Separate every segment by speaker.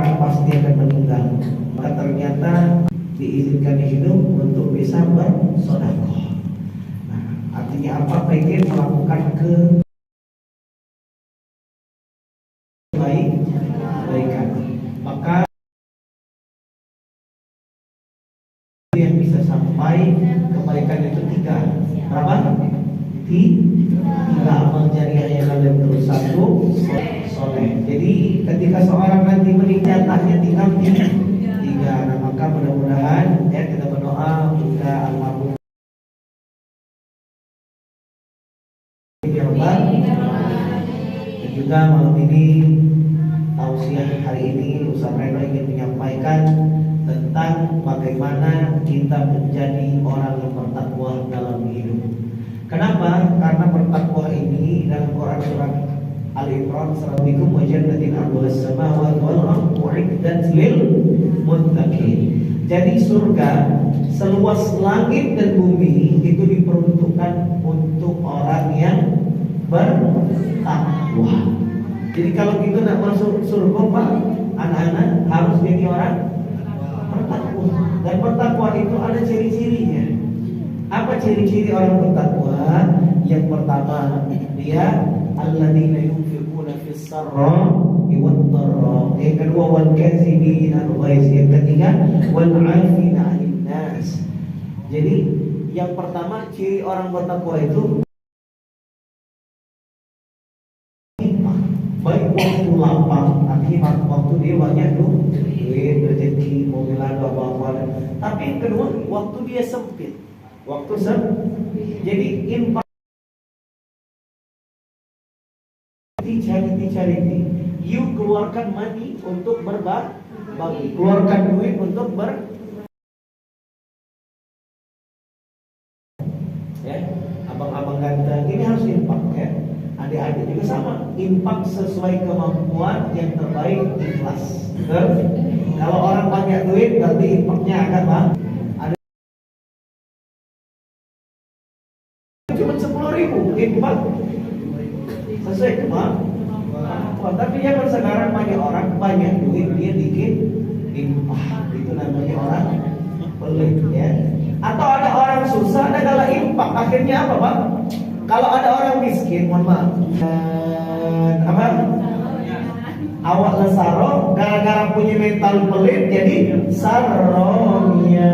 Speaker 1: orang pasti akan meninggal. Maka ternyata diizinkan hidup untuk bisa bersedekah. Nah, artinya apa? Pengen melakukan kebaikan. Maka yang bisa sampai kebaikan itu 3. Berapa? 3 amal jariah yang kalian terus. 1 soleh. Jadi ketika seorang nanti meninggal jatahnya tinggal 3. Nah, maka mudah-mudahan ya kita berdoa juga almarhum dan juga malam ini tausiah hari ini Ustaz Reno ingin menyampaikan tentang bagaimana kita menjadi orang yang bertakwa dalam hidup. Kenapa? Karena bertakwa ini dalam Quran surat Al-Imran "Rabbikum wa jannatin 'arduhas samawati wal ardu u'iddat lil muttaqin." Jadi surga seluas langit dan bumi itu diperuntukkan untuk orang yang bertakwa. Jadi kalau kita nak masuk surga, Pak, anak-anak harus jadi orang bertakwa. Dan bertakwa itu ada ciri-cirinya. Apa ciri-ciri orang bertakwa? Yang pertama, dia alladzina yunfiquna fis sarra'i wad dharra. Yang kedua, wal kazimina al-ghaiz. Yang ketiga, wal 'afina 'anil nas. Jadi yang pertama ciri orang bertakwa itu baik waktu lapang, artinya waktu dia banyak duit, rezeki, mobilan, apa-apa. Tapi yang kedua, waktu dia sempit. Jadi infak charity. You keluarkan money untuk berbagi, keluarkan duit untuk ya, abang-abang ganteng ini harus infak ya. Adik-adik juga sama, infak sesuai kemampuan, yang terbaik ikhlas. Kalau orang banyak duit berarti infaknya akan ada cuma 10.000 infak sesuai kemampuan. Tapi jangan sekarang banyak orang banyak duit dia dikit infak, itu namanya orang pelit ya. Atau ada orang susah, ada kala infak, akhirnya apa, Pak? Kalau ada orang miskin, mohon maaf, apa? Awak lesaro, gara-gara punya mental pelit, jadi saronya,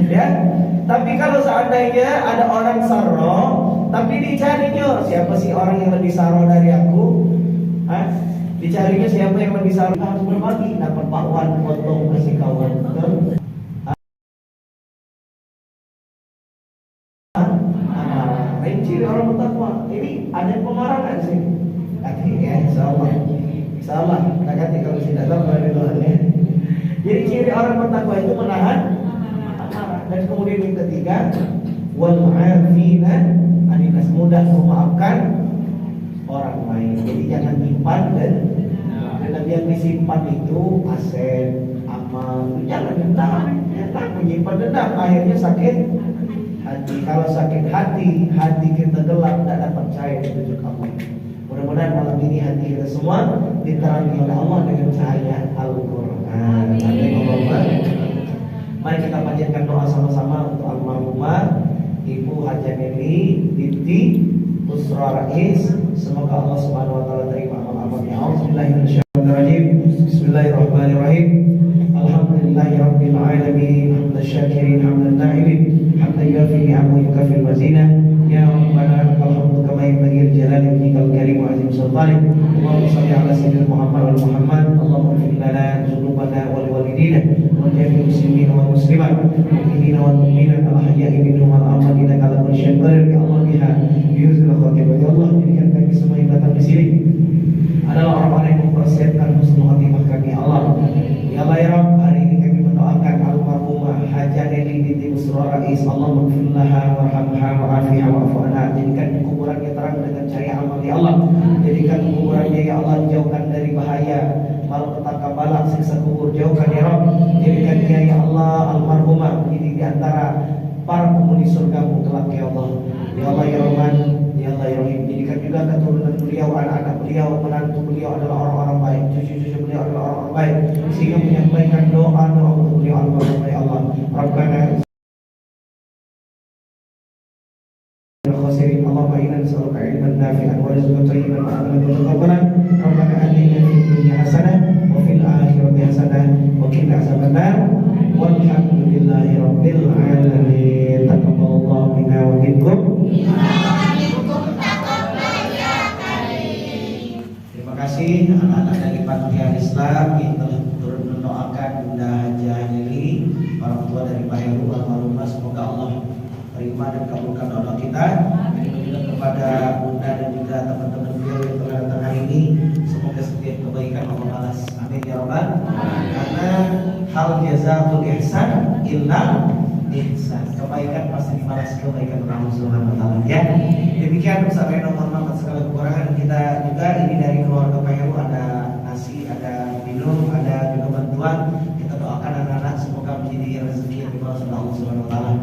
Speaker 1: ya. Tapi kalau seandainya ada orang saro, tapi dicarinya siapa sih orang yang lebih saro dari aku? Dicarinya siapa yang lebih saro, harus berbagi, dapat bakwan, potong, kasih kawan. Ciri orang bertakwa ini ada yang pemarah kan sih? Ya, insyaallah. Kita ganti kalau tidak tahu dari luarnya. Jadi ciri orang bertakwa itu menahan amarah. Dan kemudian yang ketiga, wal 'afina 'anil nas, mudah memaafkan orang lain. Jadi jangan nyimpan dan yang disimpan itu aset, amal. Jangan dendam. Jangan menyimpan dendam, akhirnya sakit hati. Kalau sakit hati kita gelap, tidak dapat cahaya petunjuk Allah. Mudah-mudahan malam ini hati kita semua diterangi oleh Allah dengan cahaya Al-Quran. Mari kita panjatkan doa sama-sama untuk almarhumah Ibu Hajah Neli binti Usra Rais. Semoga Allah Subhanahu wa taala terima amal-amalnya. Auzubillahi Bismillahirrahmanirrahim. Alhamdulillahirabbil alamin. Hamdan syakirin, hamdan na'imin, hamdan yuafi ni'amahu wa yukafil mazina. Ya Rabbana alhamdu kama yanbaghi li jalali wajhikal karim wa azim sultanik. Allahumma shalli ala sayyidina Muhammad wa Muhammad. Allahumma ighfir lana dzunubana wa liwalidina wa jami'il muslimina wal muslimat, mu'minina wal mu'minat, al-ahya'i minhum wal amwat, innaka ala kulli syai'in qadir. Ya Allah, biha yuzil khatimah. Ya Allah, jadikan kami semua yang datang di sini adalah orang-orang yang mempersiapkan husnul khatimah kami. Ya Allah, ya Allah ya Rabb, hari ini kami mendoakan almarhumah Hajah Neli binti Usra Rais. Allahumma ighfir laha warhamha wa'afiha wa'fu anha. Jadikan kuburannya terang dengan cahaya amal ya Allah. Jadikan kuburannya ya Allah jauhkan dari bahaya malapetaka, balak, siksa kubur, jauhkan ya Rabb. Jadikan dia ya Allah almarhumah ini di antara para penghuni surgamu kelak ya Allah. Ya Allah ya Rahman, ya Allah ya Rahim. Jadikan juga keturunan beliau, anak-anak beliau, menantu beliau adalah orang-orang baik, cucu-cucu beliau beliau adalah orang baik, sehingga menyampaikan doa-doa untuk beliau adalah orang baik. Allah Rabbana khasirin Allahumma inna nas'aluka ilman nafi'an wa rizqan thayyiban wa amalan mutaqabbalan. Rabbana atina fid dunya hasanah wa fil akhirati hasanah wa qina azabannar. Walhamdulillahi rabbil alamin. Taqabbalallahu minna wa minkum. Terima kasih anak-anak dari Pantian Islam yang telah turut mendoakan Bunda Hajah Lili, orang tua dari Pak Heru almarhumah. Semoga Allah terima dan kabulkan doa kita. Juga kepada Bunda dan juga teman-teman beliau yang telah datang hari ini, semoga setiap kebaikan Allah balas. Amin ya rabbal. Karena hal jazaa'ul ihsan illa ihsan. Kebaikan pasti dibalas kebaikan Allah Subhanahu wa taala. Ya. Demikian sampai nomor 4 segala kekurangan kita juga ini dari keluarga Pak Heru, ada nasi, ada minum, ada juga bantuan. Kita doakan anak-anak semoga menjadi rezeki yang dibalas oleh Allah Subhanahu wa taala.